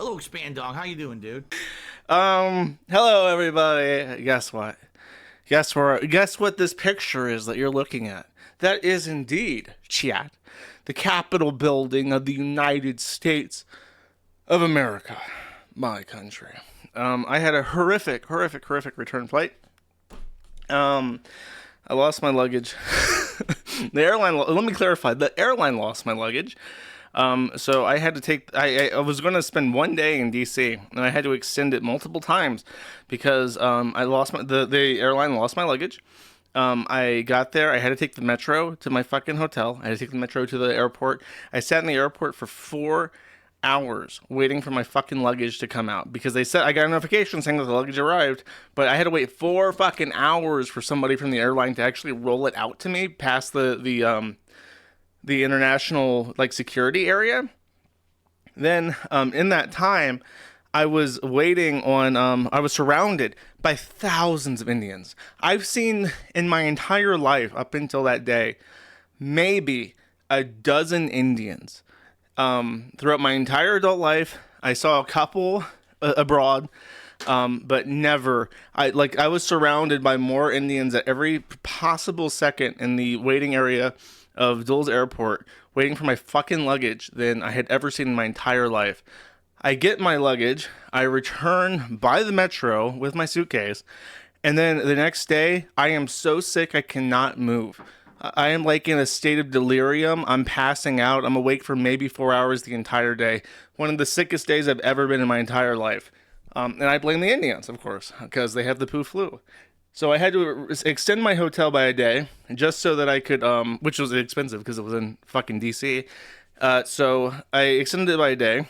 Hello, Expand Dog. How you doing, dude? Hello everybody. Guess what? Guess what this picture is that you're looking at? That is indeed, chat, the Capitol building of the United States of America, my country. I had a horrific return flight. I lost my luggage. Let me clarify. The airline lost my luggage. So I had to take. I was going to spend one day in D.C. and I had to extend it multiple times because I lost the airline lost my luggage. I got there. I had to take the metro to my fucking hotel. I had to take the metro to the airport. I sat in the airport for 4 hours waiting for my fucking luggage to come out because they said I got a notification saying that the luggage arrived, but I had to wait 4 fucking hours for somebody from the airline to actually roll it out to me past the international like security area. Then in that time, I was waiting on. I was surrounded by thousands of Indians. I've seen in my entire life up until that day, maybe a dozen Indians. Throughout my entire adult life, I saw a couple abroad, but never. I was surrounded by more Indians at every possible second in the waiting area of Dulles Airport, waiting for my fucking luggage than I had ever seen in my entire life. I get my luggage, I return by the metro with my suitcase, and then the next day, I am so sick I cannot move. I am like in a state of delirium. I'm passing out. I'm awake for maybe 4 hours the entire day. One of the sickest days I've ever been in my entire life. And I blame the Indians, of course, because they have the poo flu. So I had to extend my hotel by a day just so that I could, which was expensive because it was in fucking DC. So I extended it by a day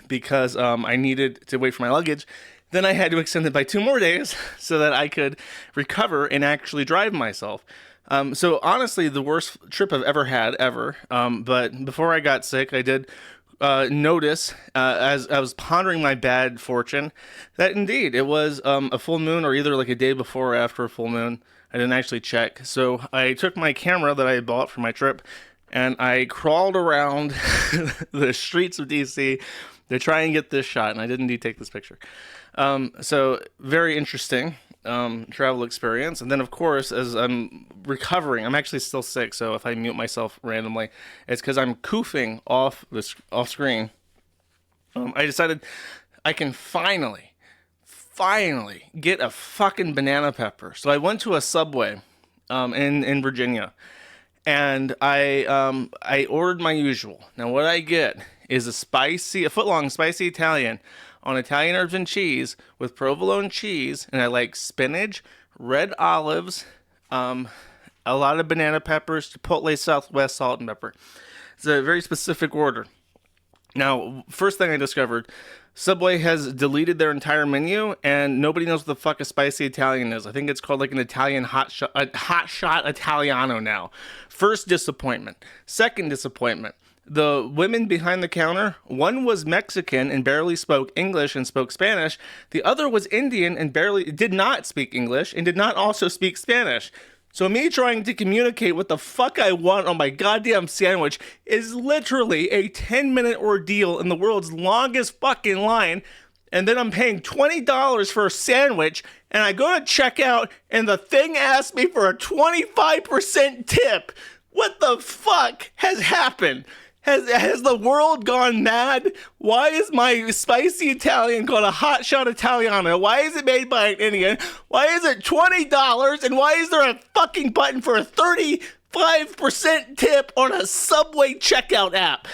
because I needed to wait for my luggage. Then I had to extend it by 2 more days so that I could recover and actually drive myself. So honestly, the worst trip I've ever had, ever. But before I got sick, I did notice, as I was pondering my bad fortune, that indeed it was a full moon, or either like a day before or after a full moon. I didn't actually check. So I took my camera that I had bought for my trip, and I crawled around the streets of DC to try and get this shot, and I did indeed take this picture. So very interesting travel experience. And then, of course, as I'm recovering, I'm actually still sick, so if I mute myself randomly, it's because I'm coofing off screen. I decided I can finally get a fucking banana pepper. So I went to a Subway in Virginia, and I ordered my usual. Now, what I get is a foot-long spicy Italian on Italian herbs and cheese with provolone cheese, and I like spinach, red olives, a lot of banana peppers, chipotle, Southwest salt and pepper. It's a very specific order. Now, first thing I discovered, Subway has deleted their entire menu, and nobody knows what the fuck a spicy Italian is. I think it's called like an Italian hot shot Italiano now. First disappointment. Second disappointment. The women behind the counter, one was Mexican and barely spoke English and spoke Spanish. The other was Indian and did not speak English and did not also speak Spanish. So me trying to communicate what the fuck I want on my goddamn sandwich is literally a 10-minute ordeal in the world's longest fucking line. And then I'm paying $20 for a sandwich, and I go to check out, and the thing asks me for a 25% tip. What the fuck has happened? Has the world gone mad? Why is my spicy Italian called a hot shot Italiano? Why is it made by an Indian? Why is it $20? And why is there a fucking button for a 35% tip on a Subway checkout app?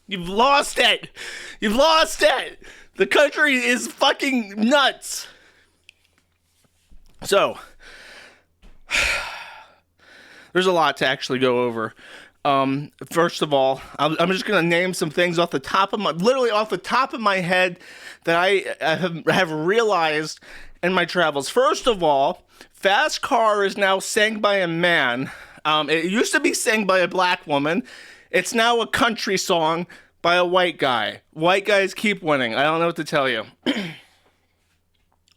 You've lost it. You've lost it. The country is fucking nuts. So, there's a lot to actually go over. First of all, I'm just going to name some things off the top of my head that I have realized in my travels. First of all, Fast Car is now sang by a man. It used to be sang by a black woman. It's now a country song by a white guy. White guys keep winning. I don't know what to tell you.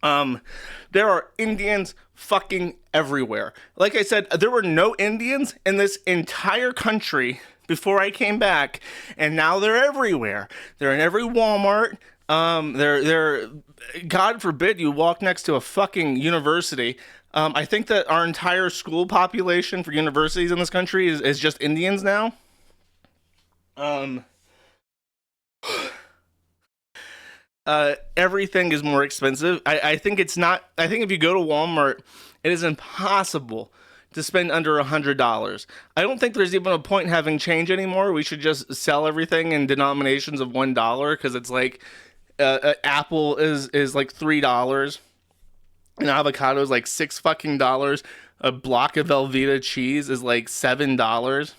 There are Indians fucking everywhere. Like I said, there were no Indians in this entire country before I came back, and now they're everywhere. They're in every Walmart. They're God forbid you walk next to a fucking university. I think that our entire school population for universities in this country is just Indians now. Um, Everything is more expensive. I think it's not. I think if you go to Walmart, it is impossible to spend under $100. I don't think there's even a point in having change anymore. We should just sell everything in denominations of $1 because it's like an apple is like $3, an avocado is like six fucking dollars. A block of Velveeta cheese is like $7.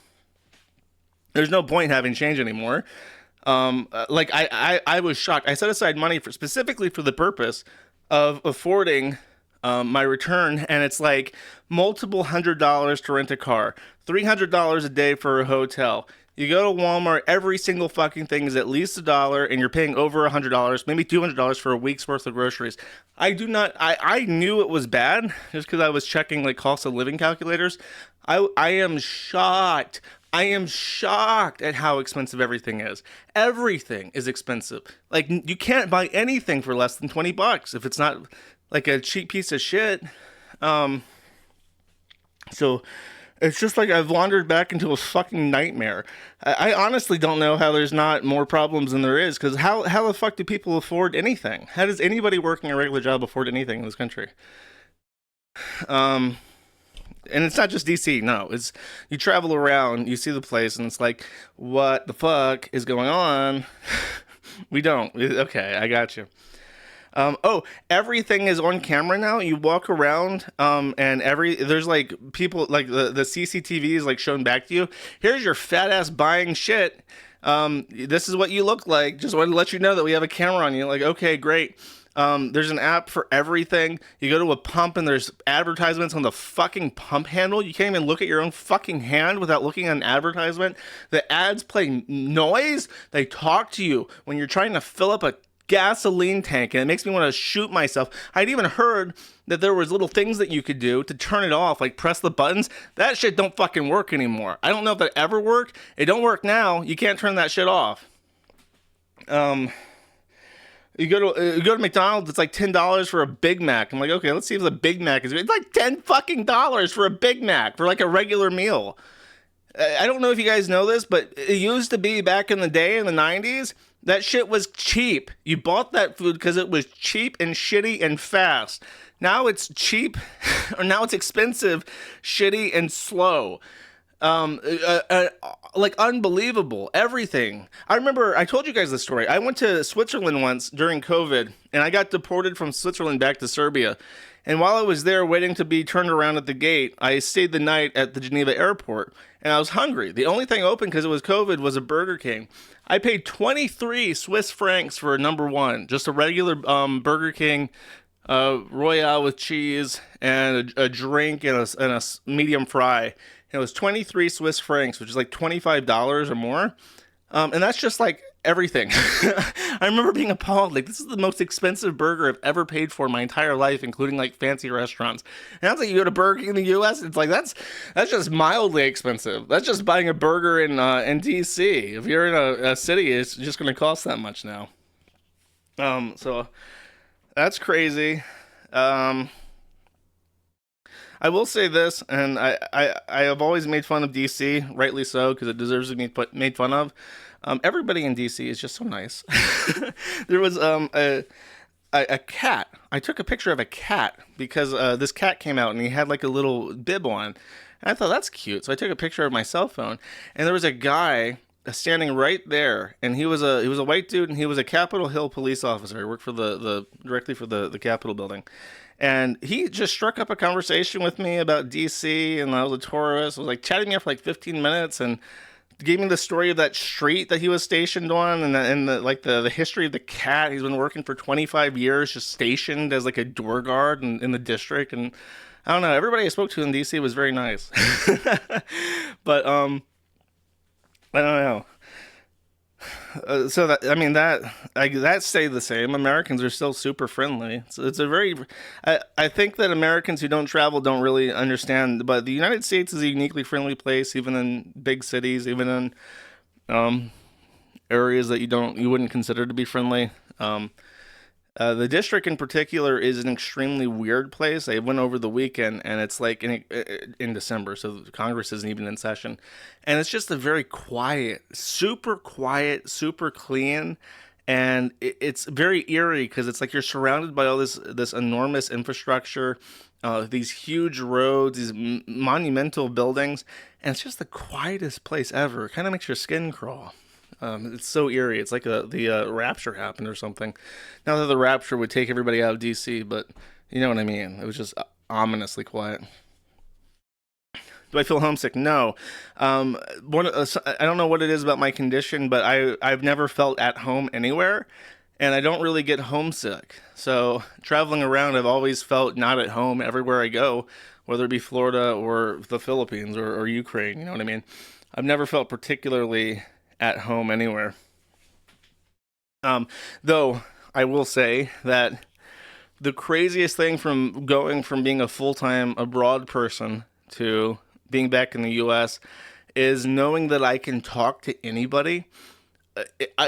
There's no point in having change anymore. I was shocked. I set aside money for specifically for the purpose of affording my return, and it's like multiple $100s to rent a car, $300 a day for a hotel. You go to Walmart, every single fucking thing is at least $1, and you're paying over $100, maybe $200 for a week's worth of groceries. I do not. I knew it was bad just because I was checking like cost of living calculators. I am shocked. I am shocked at how expensive everything is. Everything is expensive. Like you can't buy anything for less than $20 if it's not like a cheap piece of shit. Um, so it's just like I've wandered back into a fucking nightmare. I honestly don't know how there's not more problems than there is. Because how the fuck do people afford anything? How does anybody working a regular job afford anything in this country? Um, and it's not just DC. No, it's you travel around, you see the place, and it's like, what the fuck is going on? We don't. Okay, I got you. Everything is on camera now. You walk around, and there's like people like the CCTV is like shown back to you. Here's your fat ass buying shit. This is what you look like. Just wanted to let you know that we have a camera on you. Like, okay, great. There's an app for everything. You go to a pump and there's advertisements on the fucking pump handle. You can't even look at your own fucking hand without looking at an advertisement. The ads play noise. They talk to you when you're trying to fill up a gasoline tank, and it makes me want to shoot myself. I'd even heard that there was little things that you could do to turn it off, like press the buttons. That shit don't fucking work anymore. I don't know if that ever worked. It don't work now. You can't turn that shit off. You go to McDonald's, it's like $10 for a Big Mac. I'm like, okay, let's see if the Big Mac is. It's like $10 for a Big Mac for like a regular meal. I don't know if you guys know this, but it used to be back in the day in the 90s, that shit was cheap. You bought that food because it was cheap and shitty and fast. Now it's cheap, or now it's expensive, shitty, and slow. Like unbelievable. Everything. I remember I told you guys this story. I went to Switzerland once during COVID, and I got deported from Switzerland back to Serbia. And while I was there waiting to be turned around at the gate, I stayed the night at the Geneva airport, and I was hungry. The only thing open because it was COVID was a Burger King. I paid 23 Swiss francs for a number one, just a regular Burger King Royale with cheese and a drink and a medium fry. And it was 23 Swiss francs, which is like $25 or more. And that's just like everything. I remember being appalled. Like, this is the most expensive burger I've ever paid for in my entire life, including like fancy restaurants. And that's like you go to Burger King in the U.S. It's like that's just mildly expensive. That's just buying a burger in D.C. If you're in a city, it's just going to cost that much now. So that's crazy. Um, I will say this, and I have always made fun of DC, rightly so, because it deserves to be made fun of. Everybody in DC is just so nice. There was a cat. I took a picture of a cat because this cat came out and he had like a little bib on. And I thought that's cute. So I took a picture of my cell phone, and there was a guy standing right there, and he was a white dude, and he was a Capitol Hill police officer. He worked for the directly for the Capitol building. And he just struck up a conversation with me about DC, and I was a tourist. I was like chatting me for like 15 minutes, and gave me the story of that street that he was stationed on, and the history of the cat. He's been working for 25 years, just stationed as like a door guard in the district. And I don't know, everybody I spoke to in DC was very nice. But I don't know. So that I mean that stayed the same. Americans are still super friendly. It's a very I think that Americans who don't travel don't really understand, but the United States is a uniquely friendly place, even in big cities, even in um, areas that you wouldn't consider to be friendly. Um, the district in particular is an extremely weird place. I went over the weekend, and it's like in December, so Congress isn't even in session, and it's just a very quiet, super clean, and it's very eerie because it's like you're surrounded by all this enormous infrastructure, these huge roads, these monumental buildings, and it's just the quietest place ever. It kind of makes your skin crawl. It's so eerie. It's like the rapture happened or something. Not that the rapture would take everybody out of DC, but you know what I mean. It was just ominously quiet. Do I feel homesick? No. I don't know what it is about my condition, but I've never felt at home anywhere, and I don't really get homesick. So traveling around, I've always felt not at home everywhere I go, whether it be Florida or the Philippines or Ukraine. You know what I mean? I've never felt particularly at home anywhere. Um, though I will say that the craziest thing from going from being a full time abroad person to being back in the U.S. is knowing that I can talk to anybody.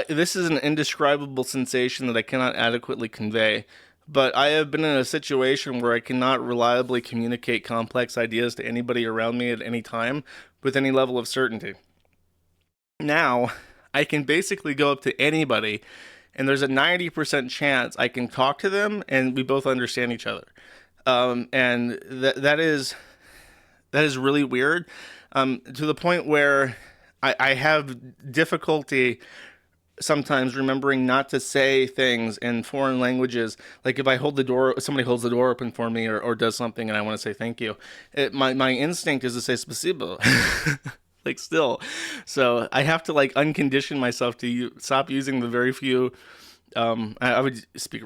This is an indescribable sensation that I cannot adequately convey. But I have been in a situation where I cannot reliably communicate complex ideas to anybody around me at any time with any level of certainty. Now, I can basically go up to anybody, and there's a 90% chance I can talk to them and we both understand each other. And that is really weird, to the point where I have difficulty sometimes remembering not to say things in foreign languages. Like if I hold the door, somebody holds the door open for me or does something and I want to say thank you. My instinct is to say spasibo. Like still. So I have to like uncondition myself to stop using the very few. I would speak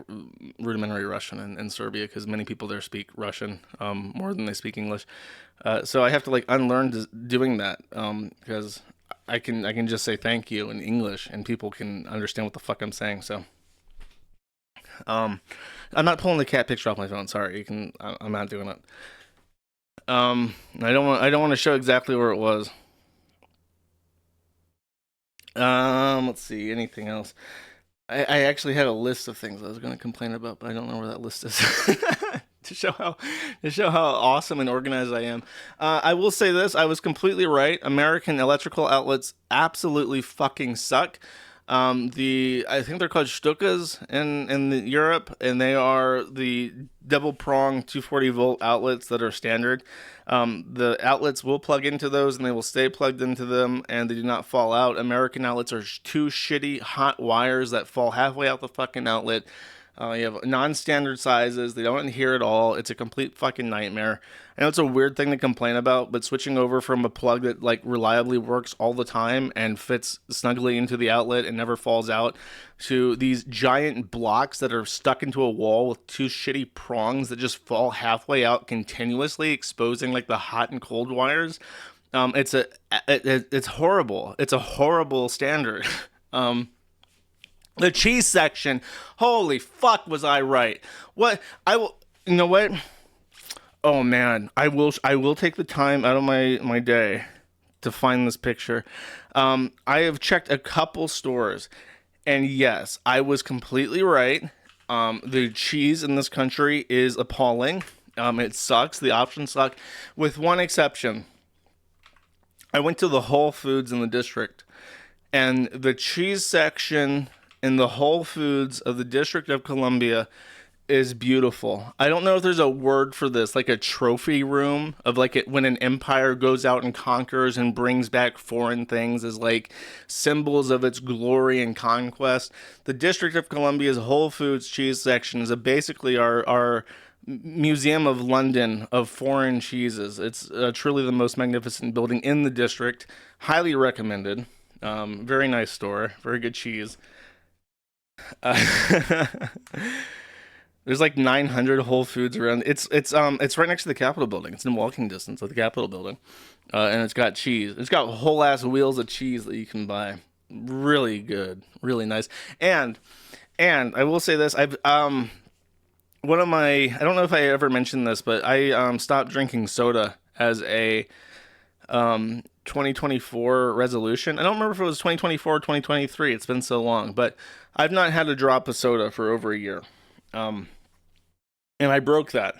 rudimentary Russian in Serbia because many people there speak Russian more than they speak English. So I have to like unlearn doing that because I can just say thank you in English and people can understand what the fuck I'm saying. So um, I'm not pulling the cat picture off my phone. Sorry, you can. I'm not doing it. I don't want to show exactly where it was. Let's see. Anything else? I actually had a list of things I was going to complain about, but I don't know where that list is. to show how to show how awesome and organized I am. I will say this: I was completely right. American electrical outlets absolutely fucking suck. The I think they're called Stukas in Europe, and they are the double prong 240-volt outlets that are standard. The outlets will plug into those, and they will stay plugged into them, and they do not fall out. American outlets are two shitty hot wires that fall halfway out the fucking outlet. You have non-standard sizes. They don't adhere at all. It's a complete fucking nightmare. I know it's a weird thing to complain about, but switching over from a plug that like reliably works all the time and fits snugly into the outlet and never falls out to these giant blocks that are stuck into a wall with two shitty prongs that just fall halfway out continuously, exposing like the hot and cold wires. It's a it's horrible. It's a horrible standard. um, the cheese section. Holy fuck, was I right? What I will. You know what? Oh man, I will take the time out of my day to find this picture. I have checked a couple stores, and yes, I was completely right. The cheese in this country is appalling. It sucks. The options suck, with one exception. I went to the Whole Foods in the district, and the cheese section in the Whole Foods of the District of Columbia is beautiful. I don't know if there's a word for this, like a trophy room of like it when an empire goes out and conquers and brings back foreign things as like symbols of its glory and conquest. The District of Columbia's Whole Foods cheese section is basically our Museum of London of foreign cheeses. It's truly the most magnificent building in the district. Highly recommended. Very nice store. Very good cheese. Uh, There's like 900 Whole Foods around. It's right next to the Capitol building. It's in walking distance of the Capitol building, and it's got cheese. It's got whole ass wheels of cheese that you can buy. really good, really nice. And I will say this, I've one of my, I don't know if I ever mentioned this, but I stopped drinking soda as a 2024 resolution. I don't remember if it was 2024 or 2023. It's been so long, but I've not had a drop of soda for over a year. Um, and I broke that.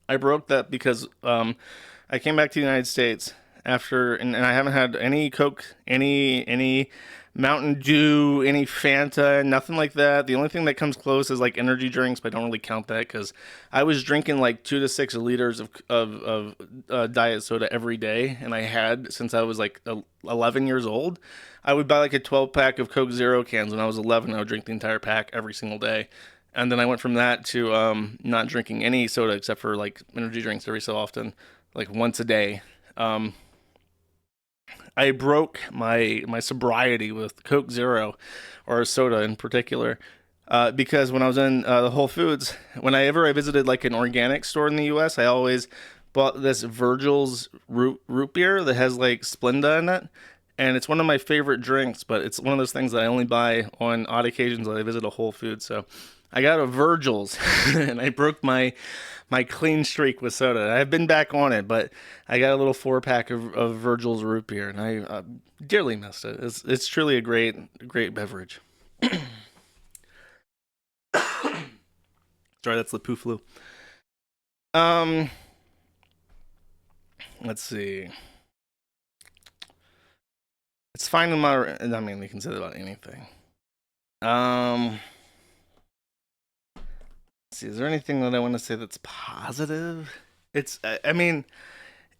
I broke that because I came back to the United States after, and I haven't had any Coke, any Mountain Dew, any Fanta, nothing like that. The only thing that comes close is like energy drinks, but I don't really count that because I was drinking like 2 to 6 liters of diet soda every day, and I had since I was like 11 years old. I would buy like a 12 pack of Coke Zero cans when I was 11. I would drink the entire pack every single day. And then I went from that to not drinking any soda except for like energy drinks every so often, like once a day. Um, I broke my sobriety with Coke Zero, or soda in particular, because when I was in the Whole Foods, whenever I visited like an organic store in the U.S., I always bought this Virgil's root beer that has like Splenda in it, and it's one of my favorite drinks. But it's one of those things that I only buy on odd occasions when I visit a Whole Foods. So I got a Virgil's, and I broke my clean streak with soda. I've been back on it, but I got a little 4 pack of Virgil's root beer, and I dearly missed it. It's truly a great beverage. Sorry, that's the poo flu. Um, let's see. It's fine in my. I mean, we can say that about anything. Um, let's see. Is there anything that I want to say that's positive? It's. I mean,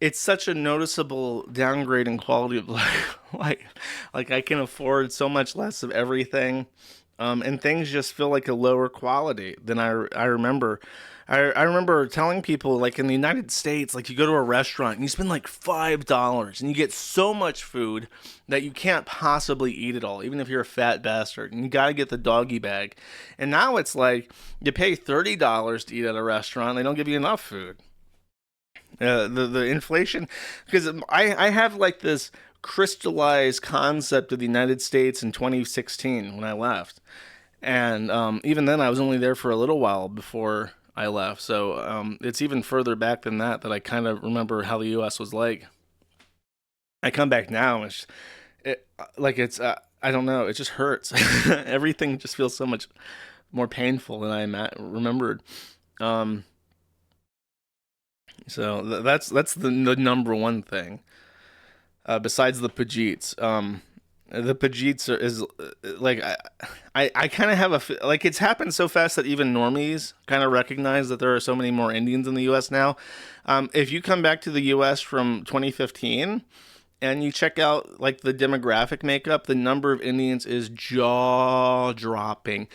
it's such a noticeable downgrade in quality of life. Like I can afford so much less of everything, and things just feel like a lower quality than I remember. I remember telling people like in the United States, like you go to a restaurant and you spend like $5 and you get so much food that you can't possibly eat it all, even if you're a fat bastard. And you got to get the doggy bag. And now it's like you pay $30 to eat at a restaurant, they don't give you enough food. The inflation, because I have like this crystallized concept of the United States in 2016 when I left, and even then I was only there for a little while before I left, so it's even further back than that I kind of remember how the U.S. was like. I come back now, and like it's I don't know, it just hurts. Everything just feels so much more painful than remembered. Um, so that's the number one thing. Besides the Pajeets, the Pajeets is like I kind of have like it's happened so fast that even normies kind of recognize that there are so many more Indians in the U.S. now. If you come back to the U.S. from 2015 and you check out like the demographic makeup, the number of Indians is jaw dropping.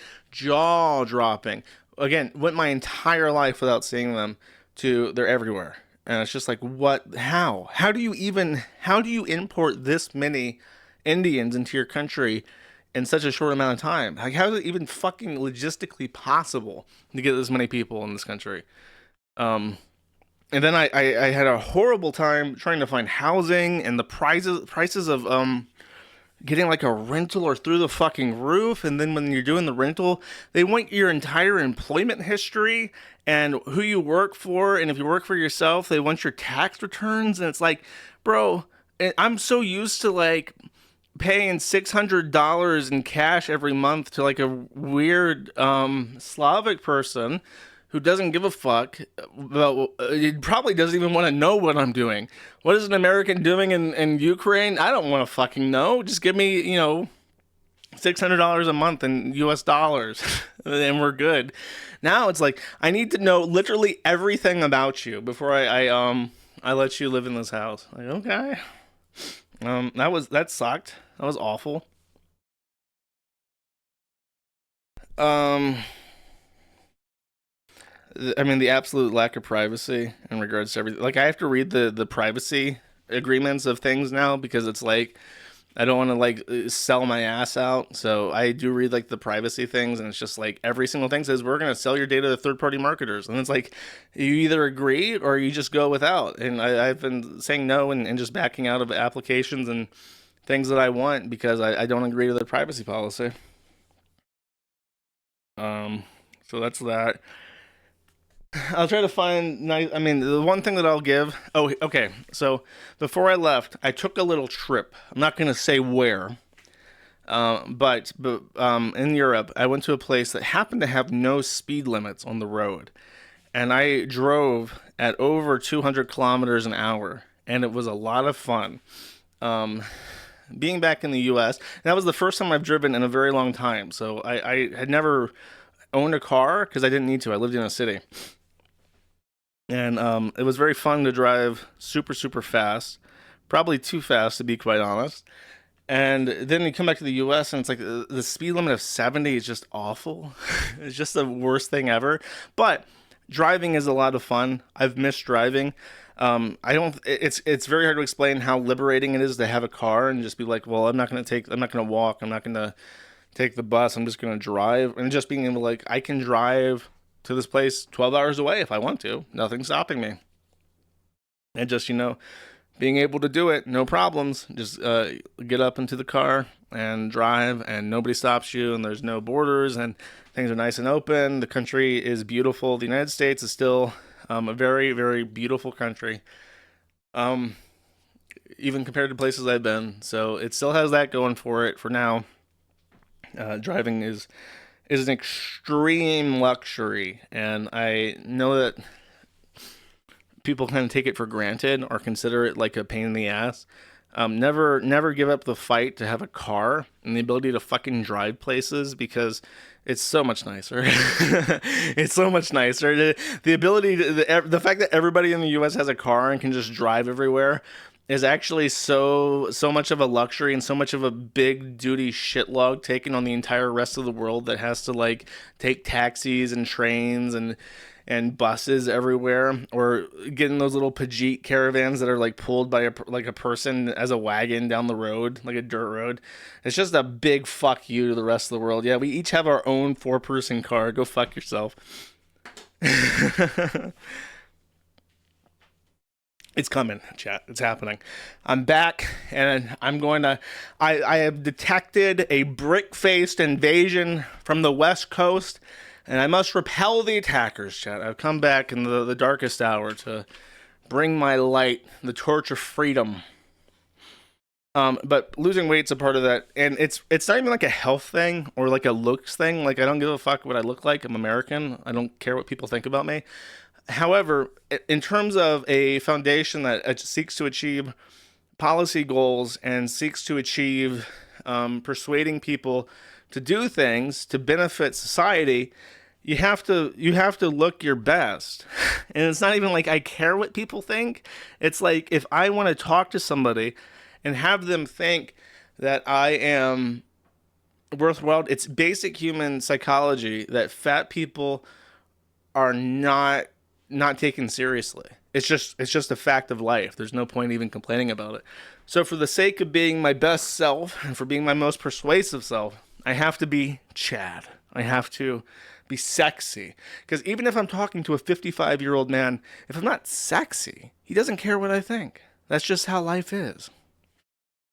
Again, went my entire life without seeing them. To they're everywhere, and it's just like what? How do you import this many Indians into your country in such a short amount of time? Like, how is it even fucking logistically possible to get this many people in this country? Um, and then I had a horrible time trying to find housing, and the prices of getting like a rental or through the fucking roof. And then when you're doing the rental, they want your entire employment history and who you work for, and if you work for yourself, they want your tax returns. And it's like, bro, I'm so used to like paying $600 in cash every month to like a weird Slavic person who doesn't give a fuck about, he probably doesn't even want to know what I'm doing. What is an American doing in Ukraine? I don't want to fucking know. Just give me, $600 a month in US dollars and we're good. Now it's like I need to know literally everything about you before I let you live in this house. Like, okay. That sucked. That was awful. Um I mean, the absolute lack of privacy in regards to everything. Like, I have to read the privacy agreements of things now because it's like I don't want to like sell my ass out. So I do read like the privacy things, and it's just like every single thing says we're gonna sell your data to third party marketers, and it's like you either agree or you just go without. And I've been saying no and just backing out of applications and things that I want because I don't agree to their privacy policy. Um, so that's that. I'll try to find nice. I mean, the one thing that I'll give. Oh, okay. So before I left, I took a little trip. I'm not going to say where, but in Europe, I went to a place that happened to have no speed limits on the road, and I drove at over 200 kilometers an hour, and it was a lot of fun. Um, Being back in the U.S., that was the first time I've driven in a very long time. So I had never owned a car because I didn't need to. I lived in a city. And it was very fun to drive super, super fast. Probably too fast, to be quite honest. And then you come back to the U.S. and it's like the speed limit of 70 is just awful. It's just the worst thing ever. But driving is a lot of fun. I've missed driving. I don't. It's very hard to explain how liberating it is to have a car and just be like, well, I'm not gonna walk. I'm not gonna take the bus. I'm just gonna drive, and just being able to, like, I can drive to this place 12 hours away if I want to. Nothing's stopping me. And just, being able to do it, no problems. Just get up into the car and drive, and nobody stops you, and there's no borders, and things are nice and open. The country is beautiful. The United States is still a very, very beautiful country, um, even compared to places I've been. So it still has that going for it for now. Driving is an extreme luxury, and I know that people kind of take it for granted or consider it like a pain in the ass. Never give up the fight to have a car and the ability to fucking drive places because it's so much nicer. It's so much nicer. The ability, the fact that everybody in the U.S. has a car and can just drive everywhere is actually so much of a luxury and so much of a big duty shit log taken on the entire rest of the world that has to, like, take taxis and trains and buses everywhere, or getting those little Pajit caravans that are, like, pulled by a person as a wagon down the road, like a dirt road. It's just a big fuck you to the rest of the world. Yeah, we each have our own 4-person car. Go fuck yourself. It's coming, chat. It's happening. I'm back, and I'm going to. I have detected a brick-faced invasion from the West Coast, and I must repel the attackers, chat. I've come back in the darkest hour to bring my light, the torch of freedom. But losing weight's a part of that, and it's not even like a health thing or like a looks thing. Like, I don't give a fuck what I look like. I'm American. I don't care what people think about me. However, in terms of a foundation that seeks to achieve policy goals and seeks to achieve persuading people to do things to benefit society, you have to look your best. And it's not even like I care what people think. It's like, if I want to talk to somebody and have them think that I am worthwhile, it's basic human psychology that fat people are not taken seriously. It's just a fact of life. There's no point even complaining about it. So for the sake of being my best self and for being my most persuasive self, I have to be Chad. I have to be sexy. Because even if I'm talking to a 55-year-old man, if I'm not sexy, he doesn't care what I think. That's just how life is.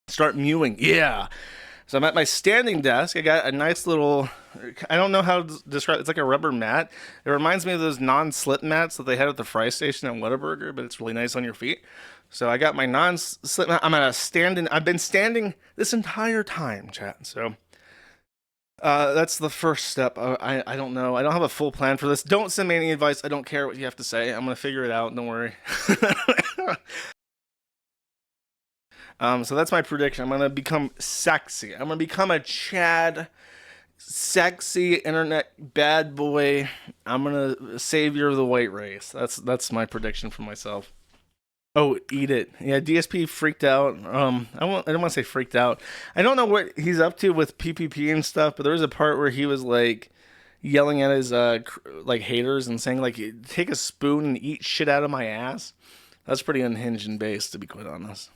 Start mewing. Yeah. So I'm at my standing desk. I got a nice little, I don't know how to describe it. It's like a rubber mat. It reminds me of those non-slip mats that they had at the fry station at Whataburger, but it's really nice on your feet. So I got my non-slip mat. I'm at a standing, I've been standing this entire time, chat. So that's the first step. I don't know. I don't have a full plan for this. Don't send me any advice. I don't care what you have to say. I'm going to figure it out. Don't worry. So that's my prediction. I'm gonna become sexy. I'm gonna become a Chad, sexy internet bad boy. I'm gonna savior of the white race. That's my prediction for myself. Oh, eat it. Yeah, DSP freaked out. I don't want to say freaked out. I don't know what he's up to with PPP and stuff, but there was a part where he was like yelling at his like haters and saying, like, take a spoon and eat shit out of my ass. That's pretty unhinged and base, to be quite honest.